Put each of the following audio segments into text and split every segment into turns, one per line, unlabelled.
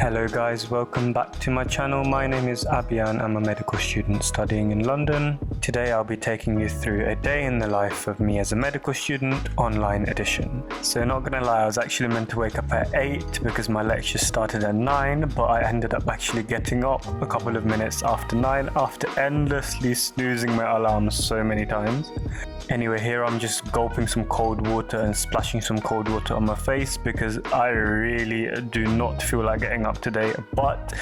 Hello guys, welcome back to my channel. My name is Abhiyan. I'm a medical student studying in London. Today I'll be taking you through a day in the life of me as a medical student, online edition. So not gonna lie, I was actually meant to wake up at 8 because my lecture started at 9, but I ended up actually getting up a couple of minutes after 9 after endlessly snoozing my alarm so many times. Anyway, here I'm just gulping some cold water and splashing some cold water on my face because I really do not feel like getting up today, but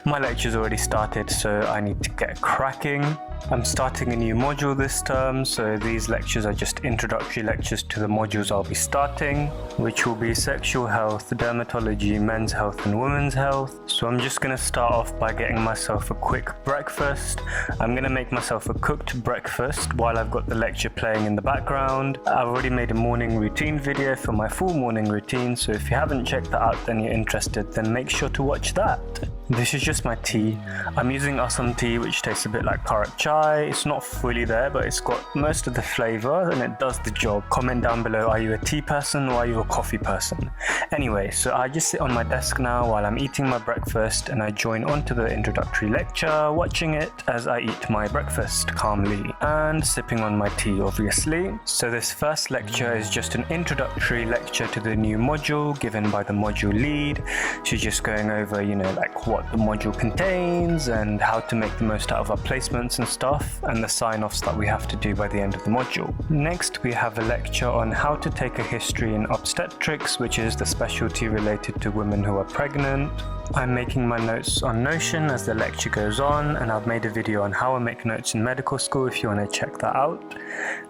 my lecture's already started, so I need to get cracking. I'm starting a new module this term, so these lectures are just introductory lectures to the modules I'll be starting, which will be sexual health, dermatology, men's health and women's health. So I'm just going to start off by getting myself a quick breakfast. I'm going to make myself a cooked breakfast while I've got the lecture playing in the background. I've already made a morning routine video for my full morning routine, so if you haven't checked that out and you're interested, then make sure to watch that. This is just my tea. I'm using Assam tea, which tastes a bit like karak chai. It's not fully there, but it's got most of the flavor and it does the job. Comment down below, are you a tea person or are you a coffee person? Anyway, so I just sit on my desk now while I'm eating my breakfast and I join onto the introductory lecture, watching it as I eat my breakfast calmly and sipping on my tea, obviously. So this first lecture is just an introductory lecture to the new module given by the module lead. She's just going over, like what the module contains and how to make the most out of our placements and stuff, and the sign-offs that we have to do by the end of the module. Next, we have a lecture on how to take a history in obstetrics, which is the specialty related to women who are pregnant. I'm making my notes on Notion as the lecture goes on, and I've made a video on how I make notes in medical school if you want to check that out.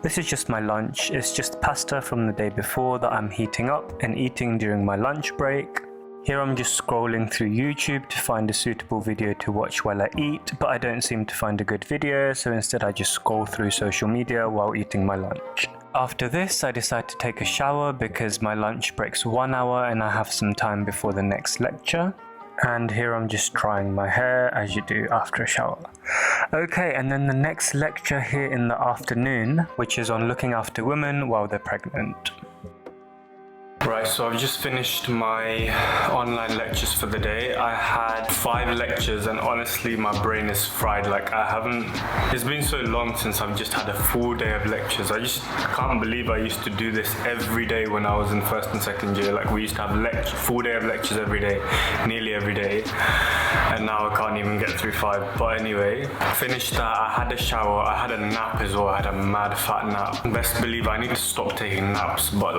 This is just my lunch. It's just pasta from the day before that I'm heating up and eating during my lunch break. Here I'm just scrolling through YouTube to find a suitable video to watch while I eat, but I don't seem to find a good video, so instead I just scroll through social media while eating my lunch. After this, I decide to take a shower because my lunch break's 1 hour and I have some time before the next lecture. And here I'm just drying my hair as you do after a shower. Okay, and then the next lecture here in the afternoon, which is on looking after women while they're pregnant. Right, so I've just finished my online lectures for the day. I had 5 lectures and honestly my brain is fried. It's been so long since I've just had a full day of lectures. I just can't believe I used to do this every day when I was in first and second year. Like we used to have full day of lectures every day, nearly every day. And now I can't even get through 5. But anyway, finished that, I had a shower, I had a nap as well. I had a mad fat nap. Best believe I need to stop taking naps, but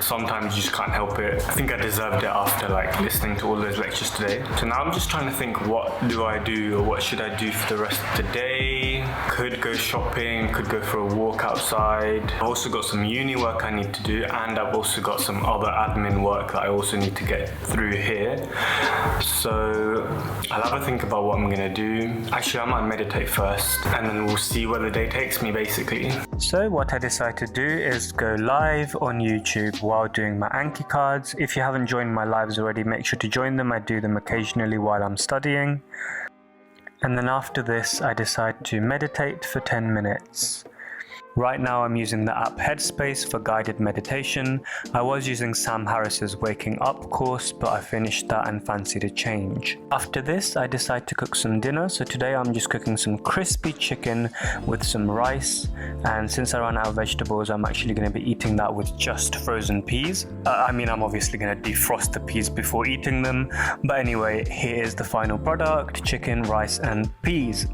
sometimes you just can't help it. I think I deserved it after listening to all those lectures today. So now I'm just trying to think, what do I do or what should I do for the rest of the day? Could go shopping, could go for a walk outside. I've also got some uni work I need to do, and I've also got some other admin work that I also need to get through here. So I'll have a think about what I'm gonna do. Actually, I might meditate first and then we'll see where the day takes me basically. So what I decided to do is go live on YouTube while doing my Anki cards. If you haven't joined my lives already, make sure to join them. I do them occasionally while I'm studying. And then after this, I decide to meditate for 10 minutes. Right now I'm using the app Headspace for guided meditation. I was using Sam Harris's Waking Up course, but I finished that and fancied a change. After this, I decide to cook some dinner. So today I'm just cooking some crispy chicken with some rice. And since I ran out of vegetables, I'm actually going to be eating that with just frozen peas. I'm obviously going to defrost the peas before eating them. But anyway, here is the final product: chicken, rice and peas.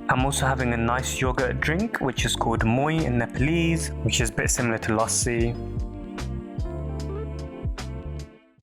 I'm also having a nice yogurt drink, which is called moi in Nepalese, which is a bit similar to lassi.